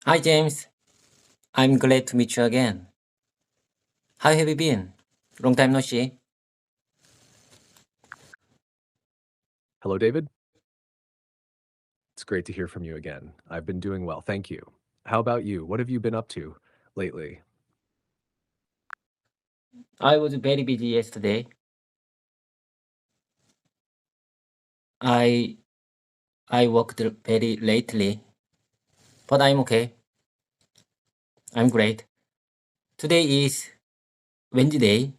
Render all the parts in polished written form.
Hi, James. I'm glad to meet you again. How have you been? Long time no see. Hello, David. It's great to hear from you again. I've been doing well, thank you. How about you? What have you been up to lately? I was very busy yesterday. I worked very lately, but I'm okay. I'm great. Today is Wednesday,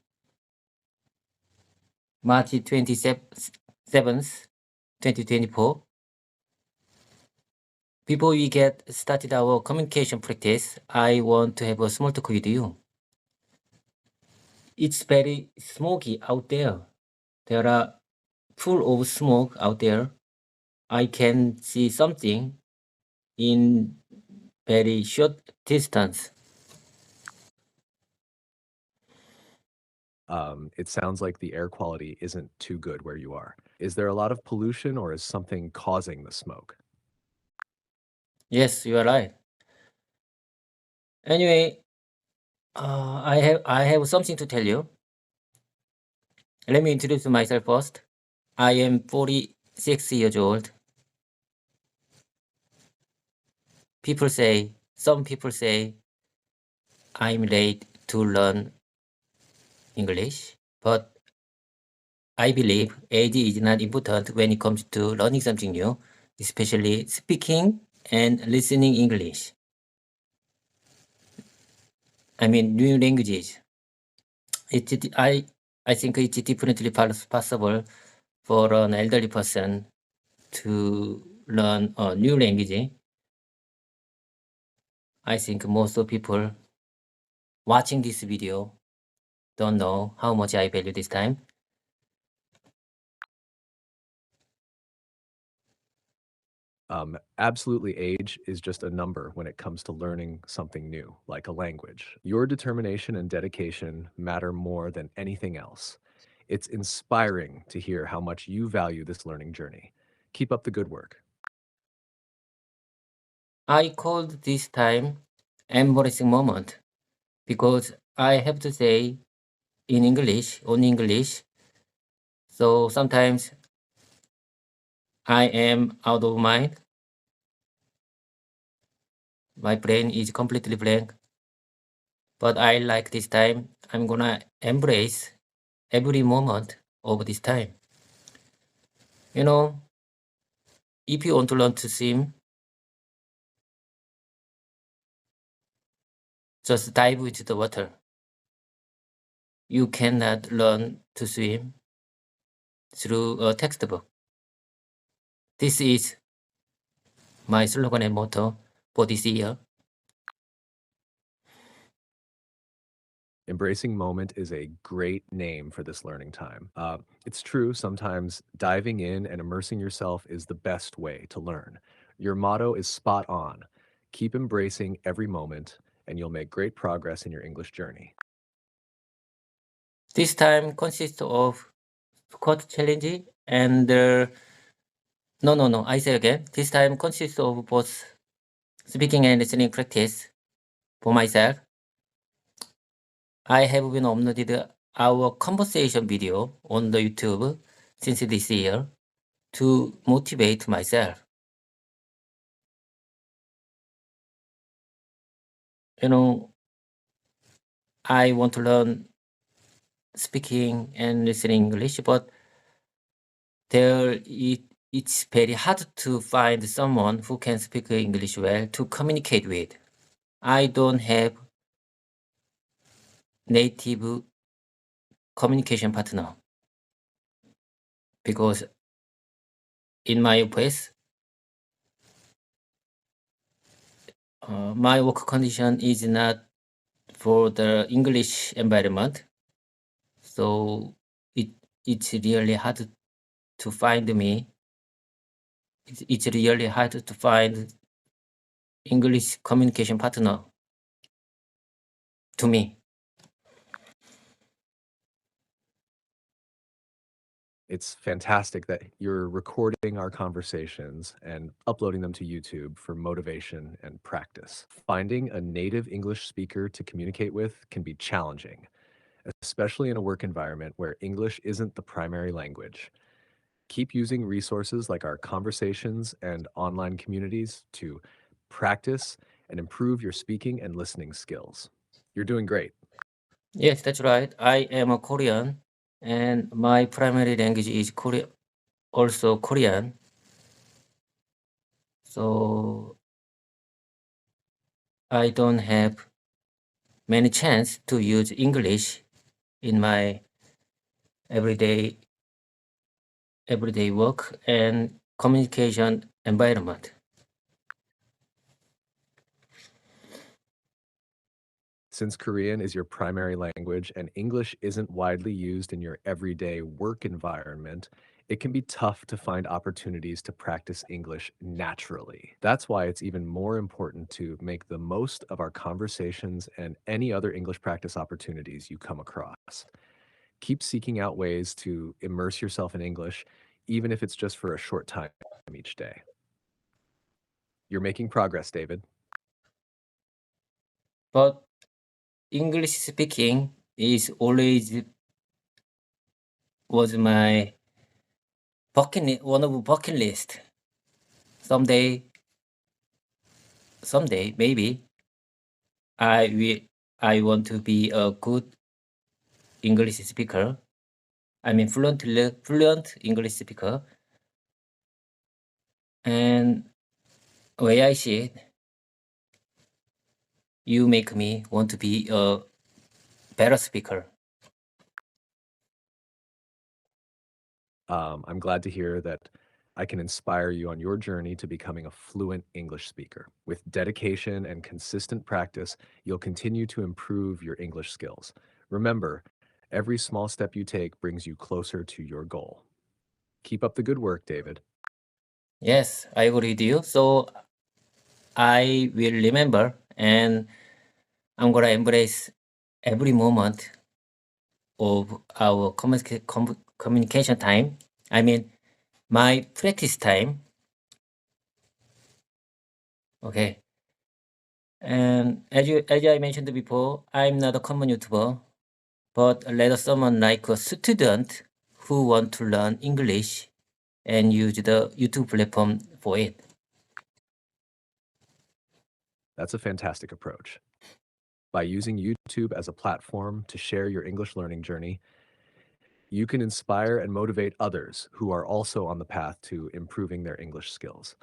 March 27th, 2024. Before we get started our communication practice, I want to have a small talk with you. It's very smoky out there. There are full of smoke out there. I can see something in very short distance. It sounds like the air quality isn't too good where you are. Is there a lot of pollution or is something causing the smoke? Yes, you are right. Anyway, I have something to tell you. Let me introduce myself first. I am 46 years old. Some people say I'm late to learn English, but I believe age is not important when it comes to learning something new, especially speaking and listening English. I mean, new languages. I think it's definitely possible for an elderly person to learn a new language. I think most of people watching this video don't know how much I value this time. Absolutely, age is just a number when it comes to learning something new, like a language. Your determination and dedication matter more than anything else. It's inspiring to hear how much you value this learning journey. Keep up the good work. I called this time embarrassing moment because I have to say in English, only English. So sometimes I am out of mind. My brain is completely blank. But I like this time. I'm gonna embrace every moment of this time. You know, if you want to learn to swim, just dive into the water. You cannot learn to swim through a textbook. This is my slogan and motto for this year. Embracing moment is a great name for this learning time. It's true, sometimes diving in and immersing yourself is the best way to learn. Your motto is spot on. Keep embracing every moment, and you'll make great progress in your English journey. This time consists of squat challenge and no. I say again. This time consists of both speaking and listening practice for myself. I have been uploaded our conversation video on the YouTube since this year to motivate myself. You know, I want to learn speaking and listening English, but it's very hard to find someone who can speak English well to communicate with. I don't have native communication partner because in my place, my work condition is not for the English environment, so it's really hard to find me. It's really hard to find English communication partner to me. It's fantastic that you're recording our conversations and uploading them to YouTube for motivation and practice. Finding a native English speaker to communicate with can be challenging, especially in a work environment where English isn't the primary language. Keep using resources like our conversations and online communities to practice and improve your speaking and listening skills. You're doing great. Yes, that's right. I am a Korean, and my primary language is Korean, also Korean. So I don't have many chance to use English in my everyday work and communication environment. Since Korean is your primary language and English isn't widely used in your everyday work environment, it can be tough to find opportunities to practice English naturally. That's why it's even more important to make the most of our conversations and any other English practice opportunities you come across. Keep seeking out ways to immerse yourself in English, even if it's just for a short time each day. You're making progress, David. But English speaking is always was my one of bucket list. Someday maybe I want to be a good English speaker. I mean fluent English speaker. And way I see it, you make me want to be a better speaker. I'm glad to hear that I can inspire you on your journey to becoming a fluent English speaker. With dedication and consistent practice, you'll continue to improve your English skills. Remember, every small step you take brings you closer to your goal. Keep up the good work, David. Yes, I agree with you. So I will remember, and I'm gonna embrace every moment of our communication time. I mean, my practice time. Okay. And as I mentioned before, I'm not a common YouTuber, but rather someone like a student who want to learn English and use the YouTube platform for it. That's a fantastic approach. By using YouTube as a platform to share your English learning journey, you can inspire and motivate others who are also on the path to improving their English skills.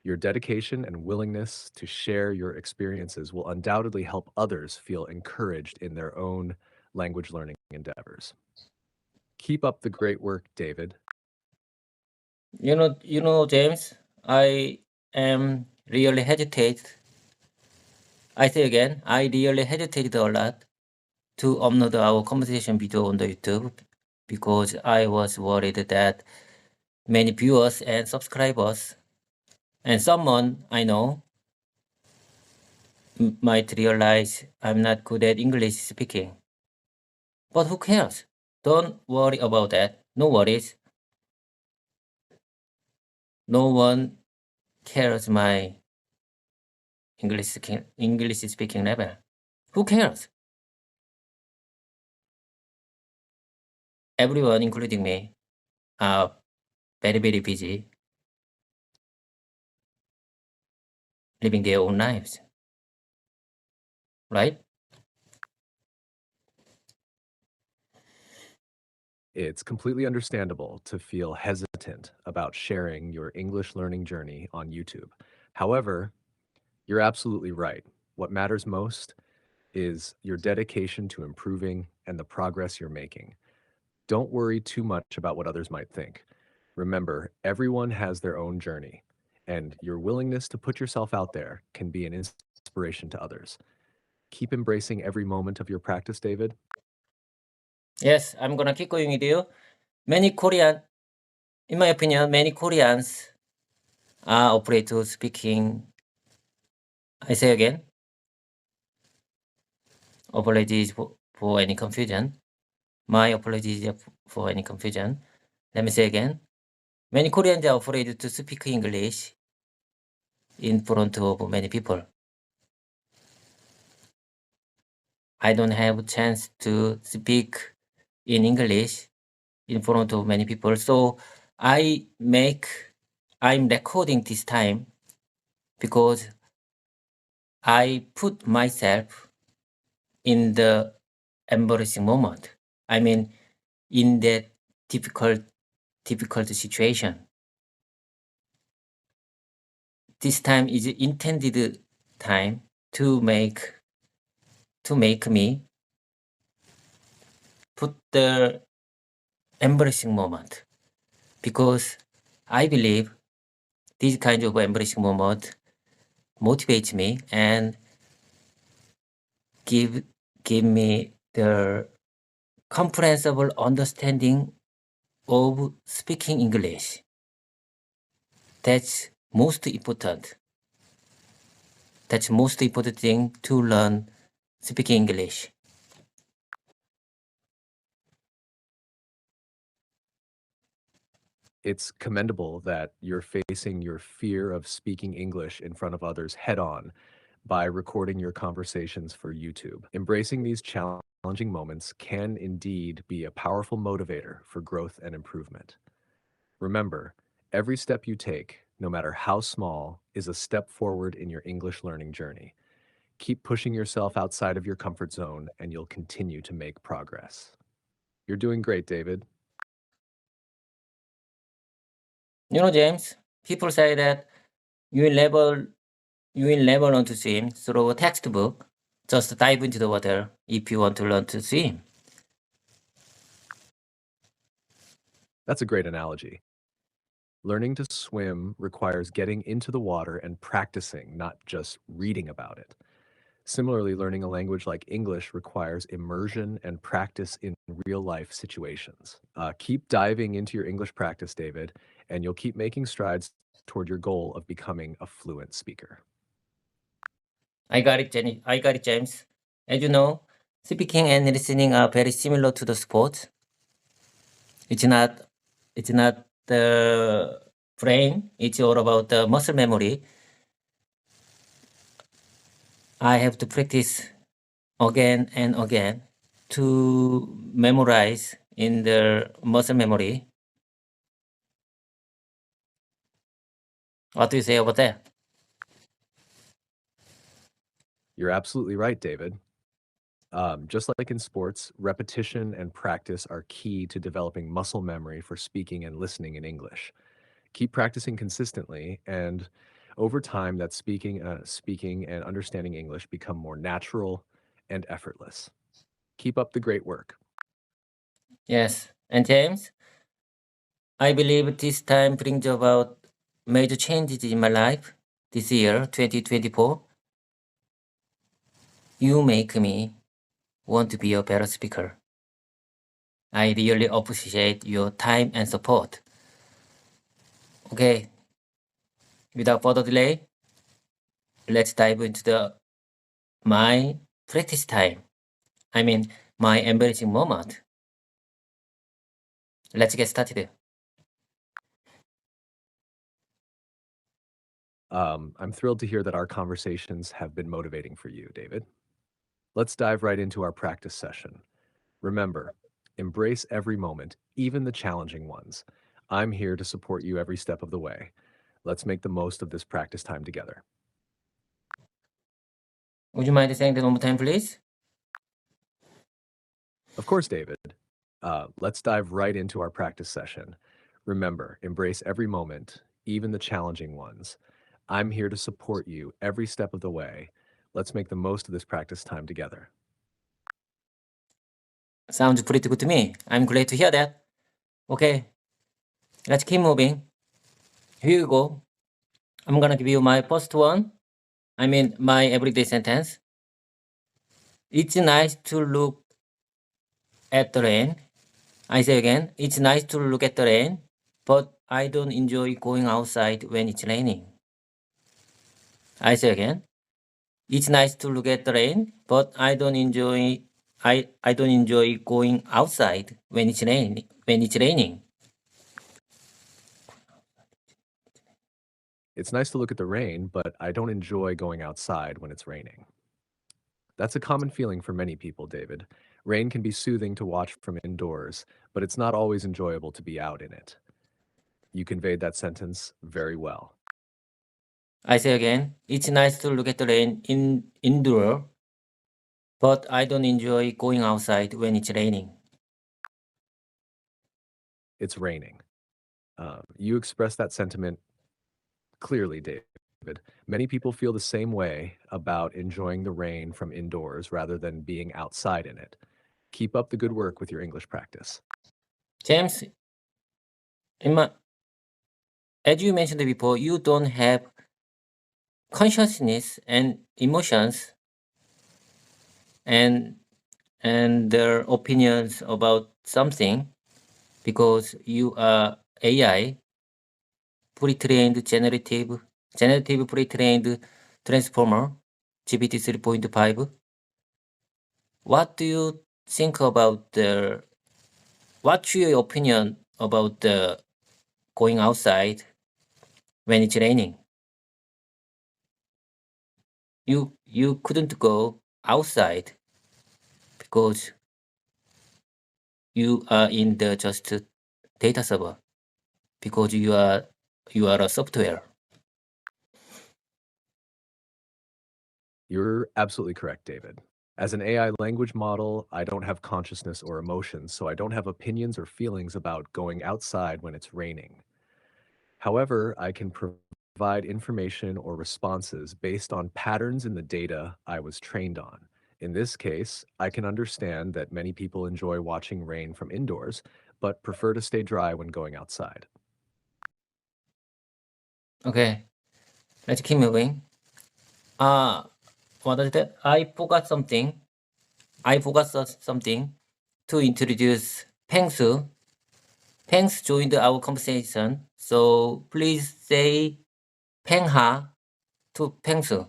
Your dedication and willingness to share your experiences will undoubtedly help others feel encouraged in their own language learning endeavors. Keep up the great work, David. You know, James, I am really hesitate. I say again, I really hesitated a lot to upload our conversation video on the YouTube because I was worried that many viewers and subscribers and someone I know might realize I'm not good at English speaking. But who cares? Don't worry about that. No worries. No one cares my English speaking level. Who cares? Everyone, including me, are very, very busy living their own lives. Right? It's completely understandable to feel hesitant about sharing your English learning journey on YouTube. However, you're absolutely right. What matters most is your dedication to improving and the progress you're making. Don't worry too much about what others might think. Remember, everyone has their own journey, and your willingness to put yourself out there can be an inspiration to others. Keep embracing every moment of your practice, David. Yes, I'm gonna keep going with you. In my opinion, many Koreans are afraid to speaking. I say again, apologies for any confusion. My apologies for any confusion. Let me say again. Many Koreans are afraid to speak English in front of many people. I don't have a chance to speak in English in front of many people, so I'm recording this time because I put myself in the embarrassing moment. I mean, in that difficult situation. This time is intended time to make me put the embarrassing moment, because I believe this kind of embarrassing moment motivates me and give me the comprehensible understanding of speaking English. That's most important. That's most important thing to learn speaking English. It's commendable that you're facing your fear of speaking English in front of others head on by recording your conversations for YouTube. Embracing these challenging moments can indeed be a powerful motivator for growth and improvement. Remember, every step you take, no matter how small, is a step forward in your English learning journey. Keep pushing yourself outside of your comfort zone and you'll continue to make progress. You're doing great, David. You know, James, people say that you will never learn to swim through a textbook. Just dive into the water if you want to learn to swim. That's a great analogy. Learning to swim requires getting into the water and practicing, not just reading about it. Similarly, learning a language like English requires immersion and practice in real-life situations. Keep diving into your English practice, David, and you'll keep making strides toward your goal of becoming a fluent speaker. I got it, Jenny. I got it, James. As you know, speaking and listening are very similar to the sport. It's not the brain. It's all about the muscle memory. I have to practice again and again to memorize in the muscle memory. What do you say about that? You're absolutely right, David. Just like in sports, repetition and practice are key to developing muscle memory for speaking and listening in English. Keep practicing consistently, and over time, that speaking and understanding English become more natural and effortless. Keep up the great work. Yes. And James, I believe this time brings about major changes in my life this year, 2024. You make me want to be a better speaker. I really appreciate your time and support. Okay, without further delay, let's dive into my practice time. I mean, my embarrassing moment. Let's get started. I'm thrilled to hear that our conversations have been motivating for you, David. Let's dive right into our practice session. Remember, embrace every moment, even the challenging ones. I'm here to support you every step of the way. Let's make the most of this practice time together. Would you mind saying that one more time, please? Of course, David. Let's dive right into our practice session. Remember, embrace every moment, even the challenging ones. I'm here to support you every step of the way. Let's make the most of this practice time together. Sounds pretty good to me. I'm glad to hear that. Okay, let's keep moving. Here you go. I'm gonna give you my first one. I mean, my everyday sentence. It's nice to look at the rain. I say again, it's nice to look at the rain, but I don't enjoy going outside when it's raining. I say again, it's nice to look at the rain, but I don't enjoy going outside when it's raining. It's nice to look at the rain, but I don't enjoy going outside when it's raining. That's a common feeling for many people, David. Rain can be soothing to watch from indoors, but it's not always enjoyable to be out in it. You conveyed that sentence very well. I say again, it's nice to look at the rain indoor, but I don't enjoy going outside when it's raining. It's raining. You expressed that sentiment clearly, David. Many people feel the same way about enjoying the rain from indoors rather than being outside in it. Keep up the good work with your English practice. James, as you mentioned before, you don't have consciousness and emotions and their opinions about something because you are AI, pre-trained generative pre-trained transformer, GPT 3.5. What do you think about what's your opinion about the going outside when it's raining? You couldn't go outside because you are in the just data server because you are a software. You're absolutely correct, David. As an AI language model, I don't have consciousness or emotions, so I don't have opinions or feelings about going outside when it's raining. However, I can provide information or responses based on patterns in the data I was trained on. In this case, I can understand that many people enjoy watching rain from indoors, but prefer to stay dry when going outside. Okay, let's keep moving. What is that? I forgot something to introduce Pengsu. Pengs joined our conversation, so please say Pengha to Pengsu.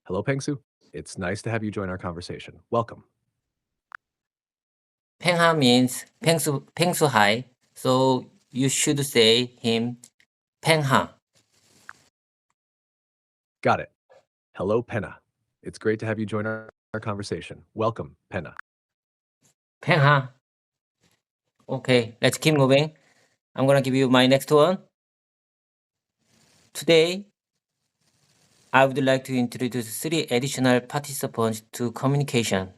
Hello, Pengsu. It's nice to have you join our conversation. Welcome. Pengha means Pengsu hi, so you should say him Pengha. Got it. Hello, Penna. It's great to have you join our conversation. Welcome, Penna. Pengha. Okay, let's keep moving. I'm gonna give you my next one. Today, I would like to introduce 3 additional participants to communication.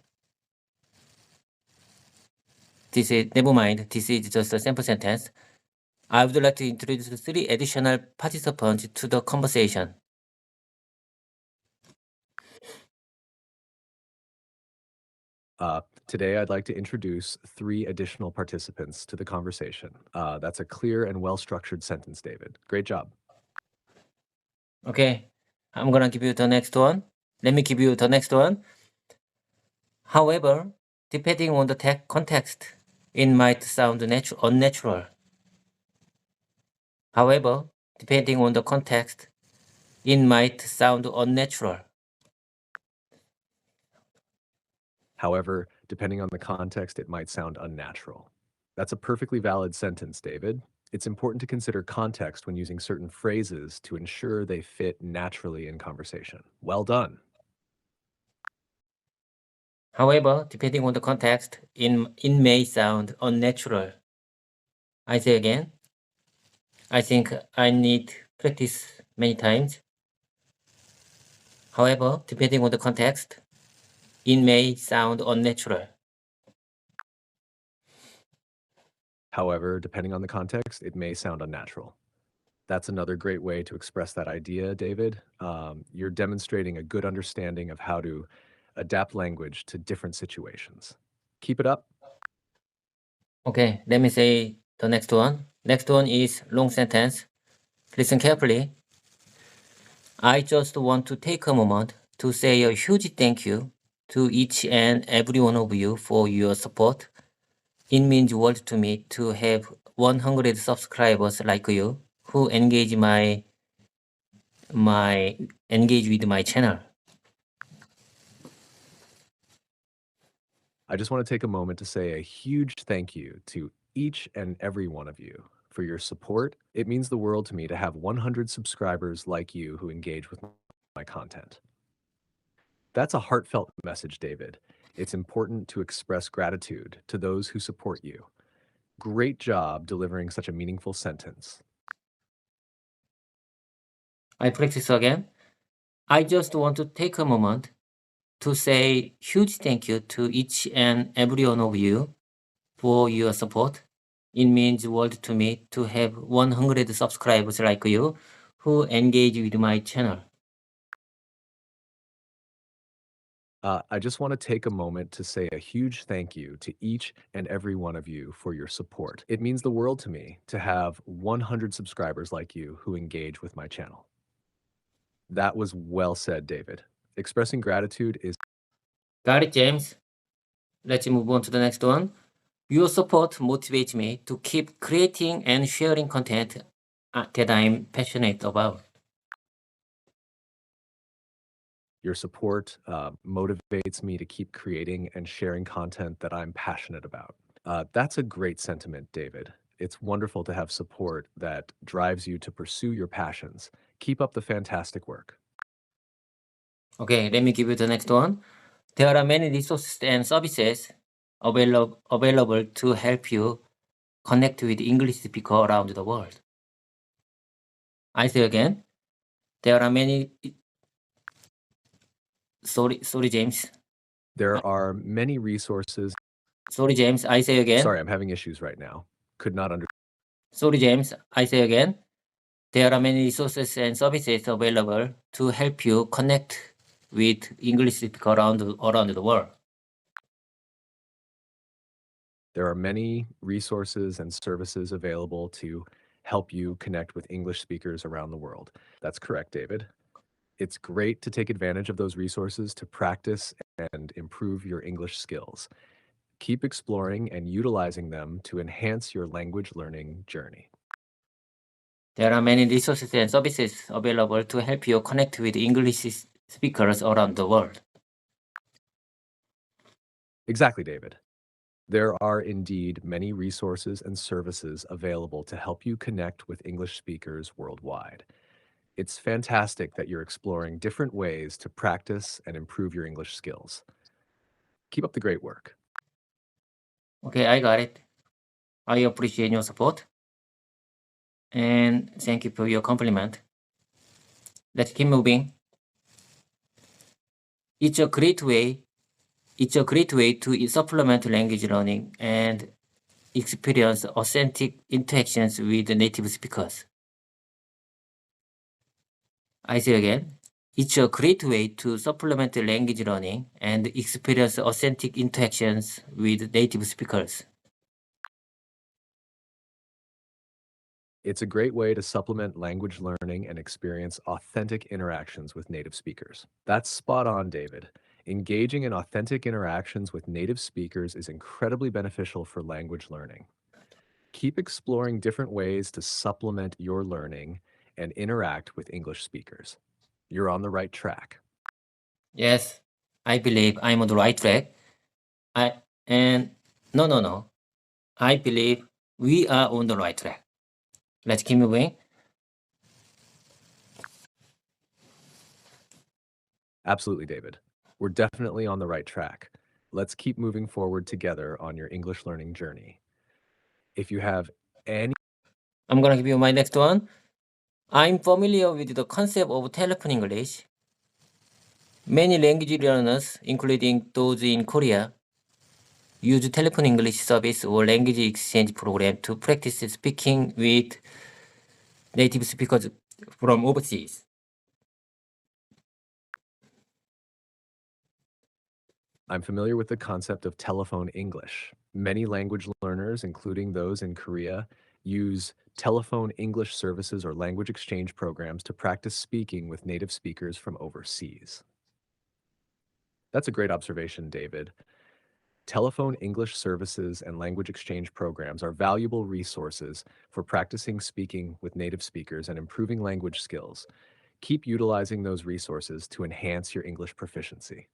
Never mind, this is just a sample sentence. I would like to introduce 3 additional participants to the conversation. Today, I'd like to introduce 3 additional participants to the conversation. That's a clear and well-structured sentence, David. Great job. Okay, I'm gonna give you the next one. Let me give you the next one. However, depending on the context, it might sound unnatural. However, depending on the context, it might sound unnatural. However, depending on the context, it might sound unnatural. That's a perfectly valid sentence, David. It's important to consider context when using certain phrases to ensure they fit naturally in conversation. Well done. However, depending on the context, it may sound unnatural. I say again, I think I need practice many times. However, depending on the context, it may sound unnatural. However, depending on the context, it may sound unnatural. That's another great way to express that idea, David. You're demonstrating a good understanding of how to adapt language to different situations. Keep it up. Okay, let me say the next one. Next one is long sentence. Listen carefully. I just want to take a moment to say a huge thank you to each and every one of you for your support. It means world to me to have 100 subscribers like you who engage with my channel. I just want to take a moment to say a huge thank you to each and every one of you for your support. It means the world to me to have 100 subscribers like you who engage with my content. That's a heartfelt message, David. It's important to express gratitude to those who support you. Great job delivering such a meaningful sentence. I practice again. I just want to take a moment to say huge thank you to each and every one of you for your support. It means the world to me to have 100 subscribers like you who engage with my channel. I just want to take a moment to say a huge thank you to each and every one of you for your support. It means the world to me to have 100 subscribers like you who engage with my channel. That was well said, David. Expressing gratitude is Got it, James? Let's move on to the next one. Your support motivates me to keep creating and sharing content that I'm passionate about. your support motivates me to keep creating and sharing content that I'm passionate about. That's a great sentiment, David. It's wonderful to have support that drives you to pursue your passions. Keep up the fantastic work. Okay, let me give you the next one. There are many resources and services available to help you connect with English speakers around the world. I say again, there are many. Sorry, James. There are many resources. Sorry, James. I say again. Sorry, I'm having issues right now. Could not understand. Sorry, James. I say again. There are many resources and services available to help you connect with English speakers around the world. There are many resources and services available to help you connect with English speakers around the world. That's correct, David. It's great to take advantage of those resources to practice and improve your English skills. Keep exploring and utilizing them to enhance your language learning journey. There are many resources and services available to help you connect with English speakers around the world. Exactly, David. There are indeed many resources and services available to help you connect with English speakers worldwide. It's fantastic that you're exploring different ways to practice and improve your English skills. Keep up the great work. Okay, I got it. I appreciate your support. And thank you for your compliment. Let's keep moving. It's a great way to supplement language learning and experience authentic interactions with native speakers. I say again, it's a great way to supplement language learning and experience authentic interactions with native speakers. It's a great way to supplement language learning and experience authentic interactions with native speakers. That's spot on, David. Engaging in authentic interactions with native speakers is incredibly beneficial for language learning. Keep exploring different ways to supplement your learning and interact with English speakers. You're on the right track. Yes, I believe I'm on the right track. No. I believe we are on the right track. Let's keep moving. Absolutely, David. We're definitely on the right track. Let's keep moving forward together on your English learning journey. If you have any I'm gonna give you my next one. I'm familiar with the concept of telephone English. Many language learners, including those in Korea, use telephone English service or language exchange program to practice speaking with native speakers from overseas. I'm familiar with the concept of telephone English. Many language learners, including those in Korea, use telephone English services or language exchange programs to practice speaking with native speakers from overseas. That's a great observation, David. Telephone English services and language exchange programs are valuable resources for practicing speaking with native speakers and improving language skills. Keep utilizing those resources to enhance your English proficiency.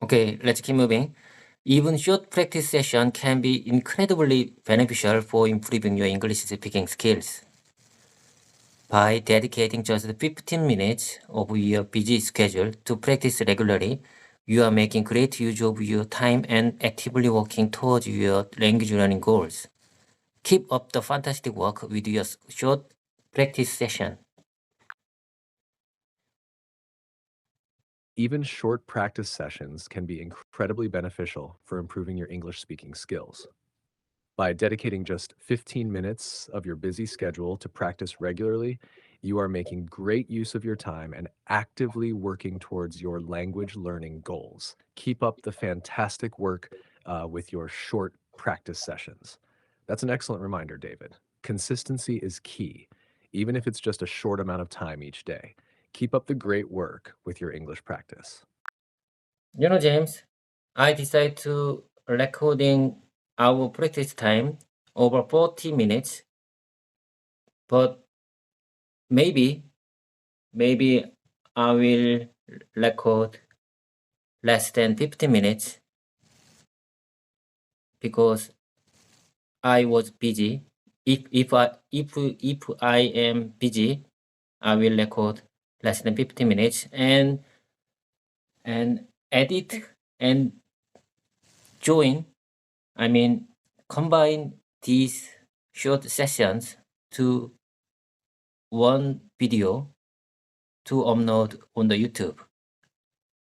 Okay, let's keep moving. Even short practice session can be incredibly beneficial for improving your English speaking skills. By dedicating just 15 minutes of your busy schedule to practice regularly, you are making great use of your time and actively working towards your language learning goals. Keep up the fantastic work with your short practice session. Even short practice sessions can be incredibly beneficial for improving your English speaking skills. By dedicating just 15 minutes of your busy schedule to practice regularly, you are making great use of your time and actively working towards your language learning goals. Keep up the fantastic work with your short practice sessions. That's an excellent reminder, David. Consistency is key, even if it's just a short amount of time each day. Keep up the great work with your English practice. You know, James, I decided to recording our practice time over 40 minutes, but maybe I will record less than 50 minutes because I was busy. If I am busy, I will record less than 50 minutes and edit and combine these short sessions to one video to upload on the YouTube.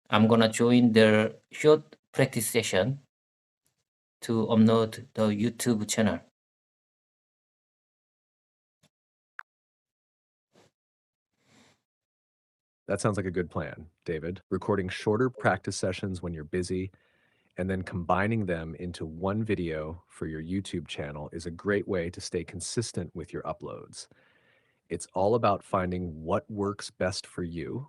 I'm gonna join the short practice session to upload the YouTube channel. That sounds like a good plan, David. Recording shorter practice sessions when you're busy and then combining them into one video for your YouTube channel is a great way to stay consistent with your uploads. It's all about finding what works best for you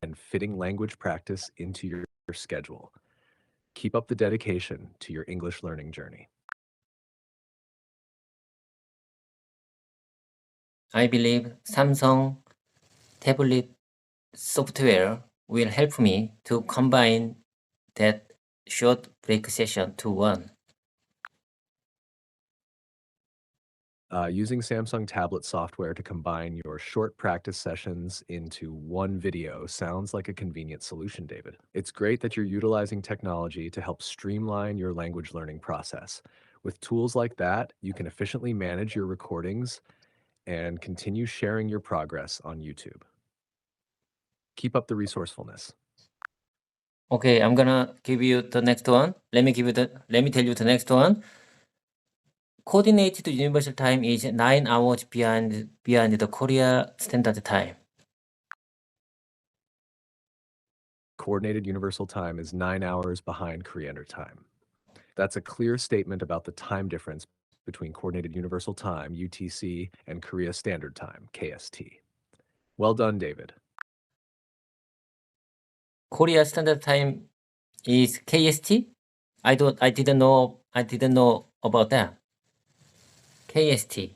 and fitting language practice into your schedule. Keep up the dedication to your English learning journey. I believe Samsung tablet software will help me to combine that short break session to one. Using Samsung tablet software to combine your short practice sessions into one video sounds like a convenient solution, David. It's great that you're utilizing technology to help streamline your language learning process. With tools like that, you can efficiently manage your recordings and continue sharing your progress on YouTube. Keep up the resourcefulness. Okay, I'm gonna give you the next one. Let me tell you the next one. Coordinated universal time is 9 hours behind the Korea standard time. Coordinated Universal Time is 9 hours behind Korean time. That's a clear statement about the time difference between Coordinated Universal Time, UTC, and Korea Standard Time, KST. Well done, David. Korea standard time is KST? I didn't know about that. KST.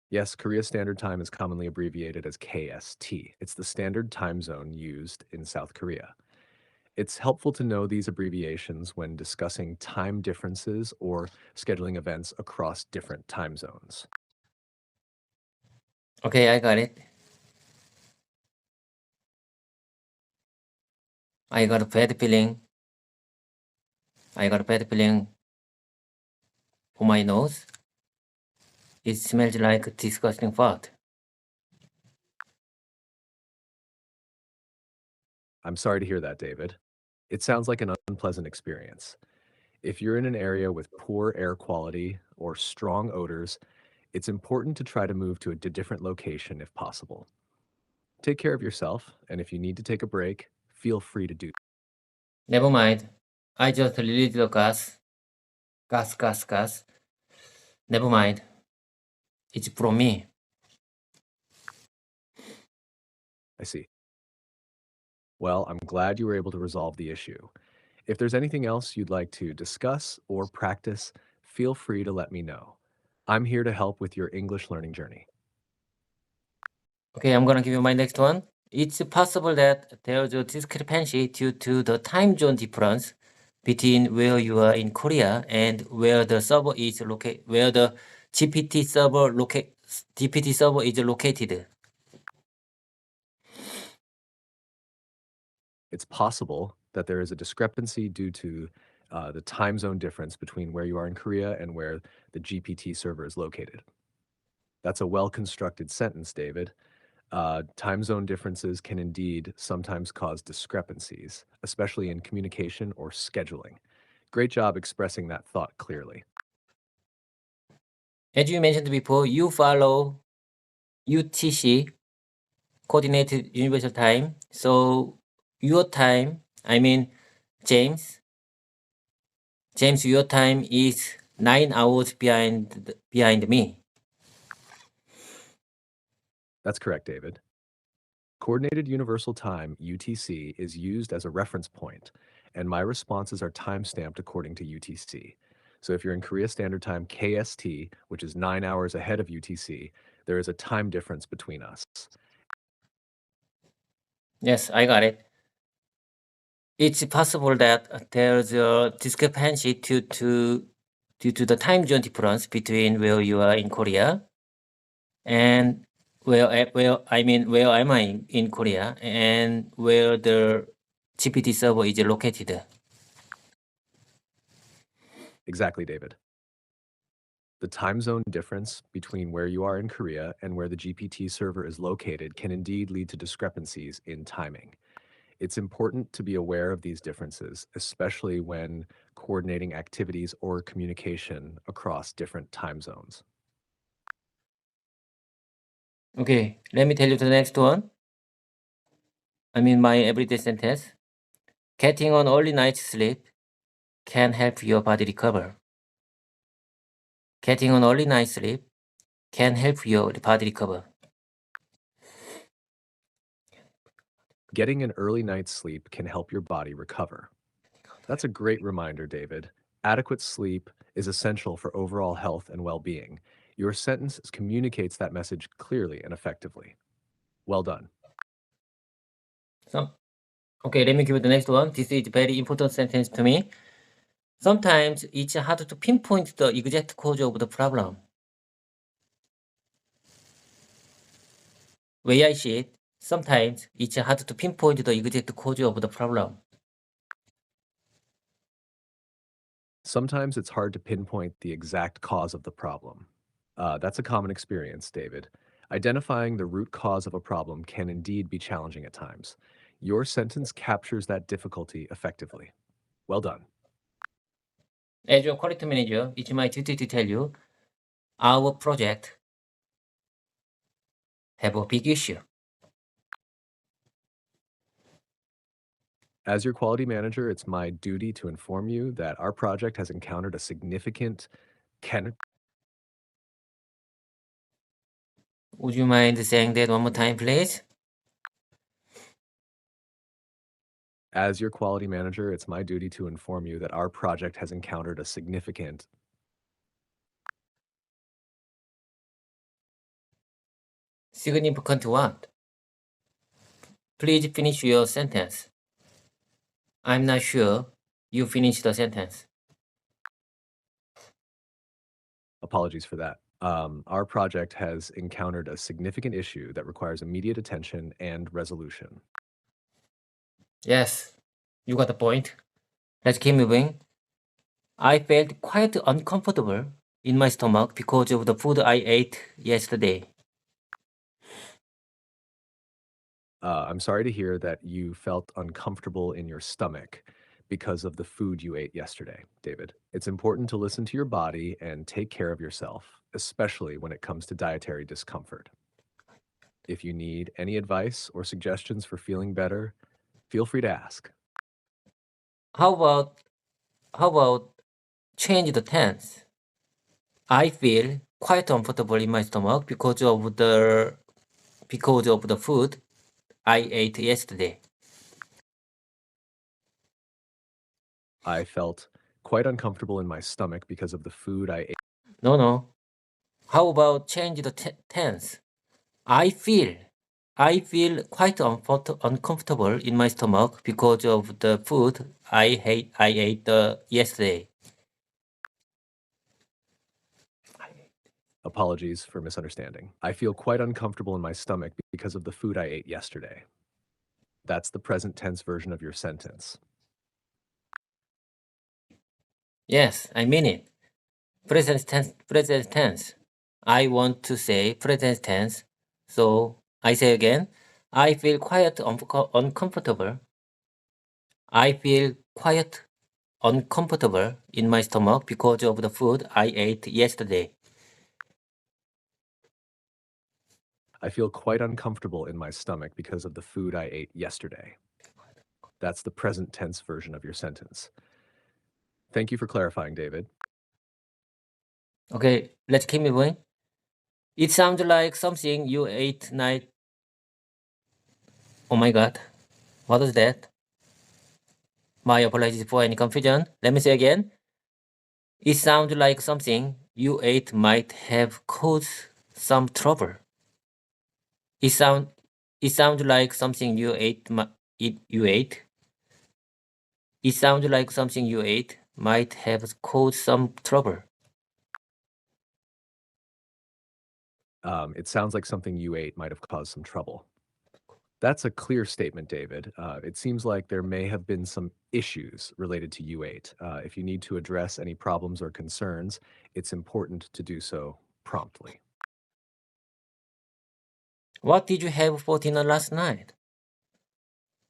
Yes, Korea Standard Time is commonly abbreviated as KST. It's the standard time zone used in South Korea. It's helpful to know these abbreviations when discussing time differences or scheduling events across different time zones. Okay, I got it. I got a bad feeling for my nose. It smells like disgusting fart. I'm sorry to hear that, David. It sounds like an unpleasant experience. If you're in an area with poor air quality or strong odors, it's important to try to move to a different location if possible. Take care of yourself, and if you need to take a break, feel free to do. Never mind. I just released the gas. Gas. Never mind. It's from me. I see. Well, I'm glad you were able to resolve the issue. If there's anything else you'd like to discuss or practice, feel free to let me know. I'm here to help with your English learning journey. Okay, I'm gonna give you my next one. It's possible that there's a discrepancy due to the time zone difference between where you are in Korea and where the server is located, where the GPT server is located. It's possible that there is a discrepancy due to the time zone difference between where you are in Korea and where the GPT server is located. That's a well-constructed sentence, David. Time zone differences can indeed sometimes cause discrepancies, especially in communication or scheduling. Great job expressing that thought clearly. As you mentioned before, you follow UTC, Coordinated Universal Time. So your time, James, your time is 9 hours behind me. That's correct, David. Coordinated Universal Time, UTC, is used as a reference point, and my responses are time-stamped according to UTC. So if you're in Korea Standard Time KST, which is 9 hours ahead of UTC, there is a time difference between us. Yes, I got it. It's possible that there's a discrepancy due to the time zone difference between where you are in Korea and where am I in Korea and where the GPT server is located. Exactly, David. The time zone difference between where you are in Korea and where the GPT server is located can indeed lead to discrepancies in timing. It's important to be aware of these differences, especially when coordinating activities or communication across different time zones. Okay, let me tell you the next one. My everyday sentence. Getting an early night's sleep can help your body recover. Getting an early night's sleep can help your body recover. Getting an early night's sleep can help your body recover. That's a great reminder, David. Adequate sleep is essential for overall health and well-being. Your sentence communicates that message clearly and effectively. Well done. Okay, let me give you the next one. This is a very important sentence to me. Sometimes it's hard to pinpoint the exact cause of the problem. Way I see it, sometimes it's hard to pinpoint the exact cause of the problem. Sometimes it's hard to pinpoint the exact cause of the problem. That's a common experience, David. Identifying the root cause of a problem can indeed be challenging at times. Your sentence captures that difficulty effectively. Well done. As your quality manager, it's my duty to tell you our project have a big issue. As your quality manager, it's my duty to inform you that our project has encountered a significant Would you mind saying that one more time, please? As your quality manager, it's my duty to inform you that our project has encountered a significant Significant what? Please finish your sentence. I'm not sure you finished the sentence. Apologies for that. Our project has encountered a significant issue that requires immediate attention and resolution. Yes, you got the point. Let's keep moving. I felt quite uncomfortable in my stomach because of the food I ate yesterday. I'm sorry to hear that you felt uncomfortable in your stomach because of the food you ate yesterday, David. It's important to listen to your body and take care of yourself, especially when it comes to dietary discomfort. If you need any advice or suggestions for feeling better, feel free to ask. How about change the tense? I feel quite uncomfortable in my stomach because of the food I ate yesterday. I felt quite uncomfortable in my stomach because of the food I ate. No. How about change the tense? I feel I feel quite uncomfortable in my stomach because of the food I ate yesterday. Apologies for misunderstanding. I feel quite uncomfortable in my stomach because of the food I ate yesterday. That's the present tense version of your sentence. Yes, I mean it. Present tense, present tense. I want to say present tense, so I say again, I feel quite uncomfortable. I feel quite uncomfortable in my stomach because of the food I ate yesterday. I feel quite uncomfortable in my stomach because of the food I ate yesterday. That's the present tense version of your sentence. Thank you for clarifying, David. Okay, let's keep moving. It sounds like something you ate tonight. Oh my god, what was that? My apologies for any confusion. Let me say again. It sounds like something you ate might have caused some trouble. It sounds like something you ate. It sounds like something you ate might have caused some trouble. It sounds like something you ate might have caused some trouble. That's a clear statement, David. It seems like there may have been some issues related to U8. If you need to address any problems or concerns, it's important to do so promptly. What did you have for dinner last night?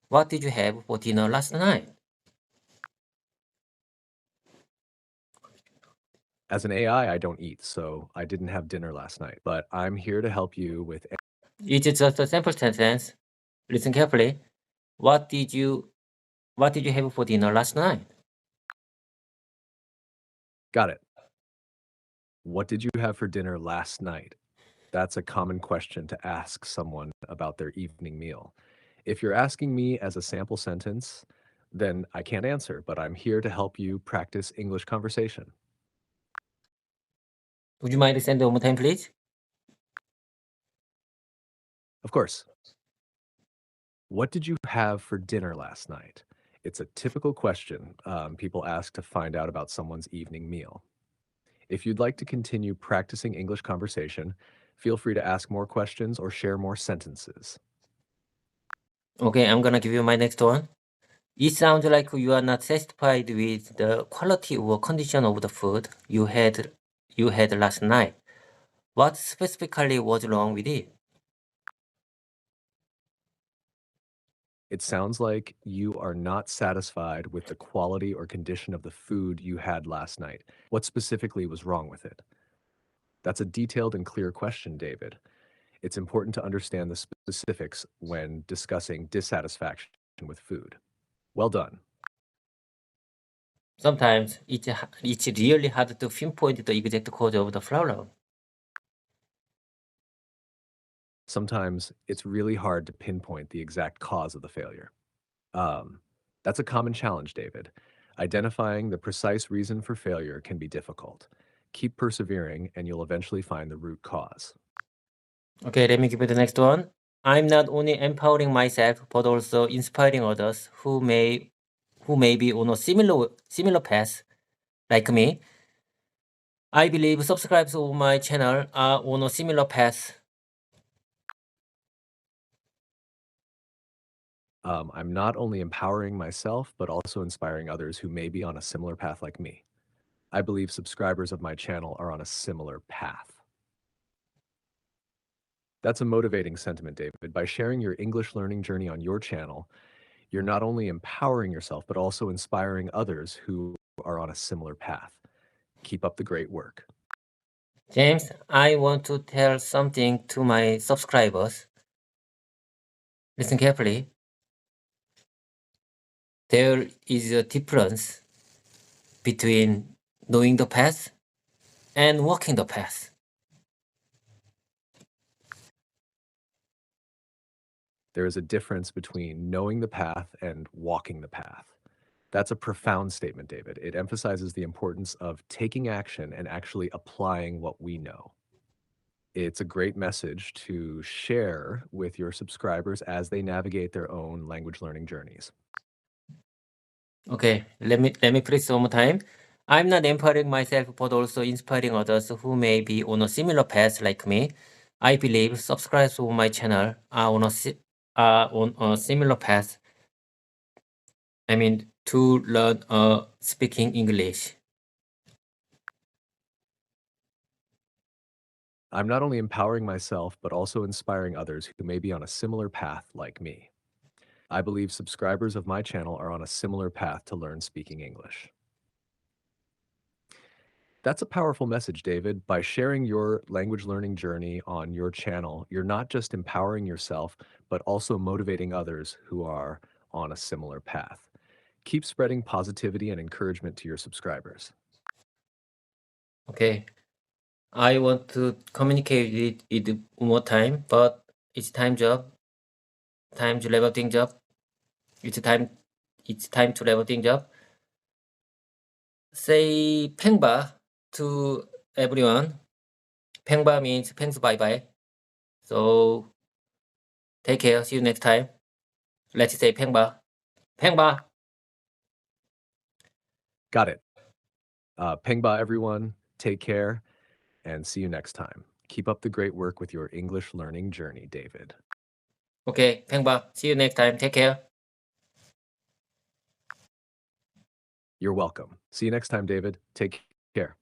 What did you have for dinner last night? As an AI, I don't eat, so I didn't have dinner last night, but I'm here to help you with. It's just a simple sentence. Listen carefully. What did you have for dinner last night? Got it. What did you have for dinner last night? That's a common question to ask someone about their evening meal. If you're asking me as a sample sentence, then I can't answer, but I'm here to help you practice English conversation. Would you mind to send it one more time, please? Of course. What did you have for dinner last night? It's a typical question people ask to find out about someone's evening meal. If you'd like to continue practicing English conversation, feel free to ask more questions or share more sentences. Okay, I'm gonna give you my next one. It sounds like you are not satisfied with the quality or condition of the food you had last night. What specifically was wrong with it? It sounds like you are not satisfied with the quality or condition of the food you had last night. What specifically was wrong with it? That's a detailed and clear question, David. It's important to understand the specifics when discussing dissatisfaction with food. Well done. Sometimes it's really hard to pinpoint the exact cause of the problem. Sometimes it's really hard to pinpoint the exact cause of the failure. That's a common challenge, David. Identifying the precise reason for failure can be difficult. Keep persevering, and you'll eventually find the root cause. Okay, let me give you the next one. I'm not only empowering myself but also inspiring others who may be on a similar path like me. I believe subscribers of my channel are on a similar path. I'm not only empowering myself, but also inspiring others who may be on a similar path like me. I believe subscribers of my channel are on a similar path. That's a motivating sentiment, David. By sharing your English learning journey on your channel, you're not only empowering yourself, but also inspiring others who are on a similar path. Keep up the great work. James, I want to tell something to my subscribers. Listen carefully. There is a difference between knowing the path and walking the path. There is a difference between knowing the path and walking the path. That's a profound statement, David. It emphasizes the importance of taking action and actually applying what we know. It's a great message to share with your subscribers as they navigate their own language learning journeys. Okay, let me practice one more time. I'm not empowering myself, but also inspiring others who may be on a similar path like me. I believe subscribers to my channel are on a similar path. I mean, to learn speaking English. I'm not only empowering myself, but also inspiring others who may be on a similar path like me. I believe subscribers of my channel are on a similar path to learn speaking English. That's a powerful message, David. By sharing your language learning journey on your channel, you're not just empowering yourself, but also motivating others who are on a similar path. Keep spreading positivity and encouragement to your subscribers. Okay, I want to communicate with it one more time, but it's time to level things up. It's time to level things up. Say 팽바 to everyone. 팽바 means thanks bye bye. So take care. See you next time. Let's say 팽바. 팽바. Got it. Pengba, everyone. Take care and see you next time. Keep up the great work with your English learning journey, David. Okay, 팽바. See you next time. Take care. You're welcome. See you next time, David. Take care.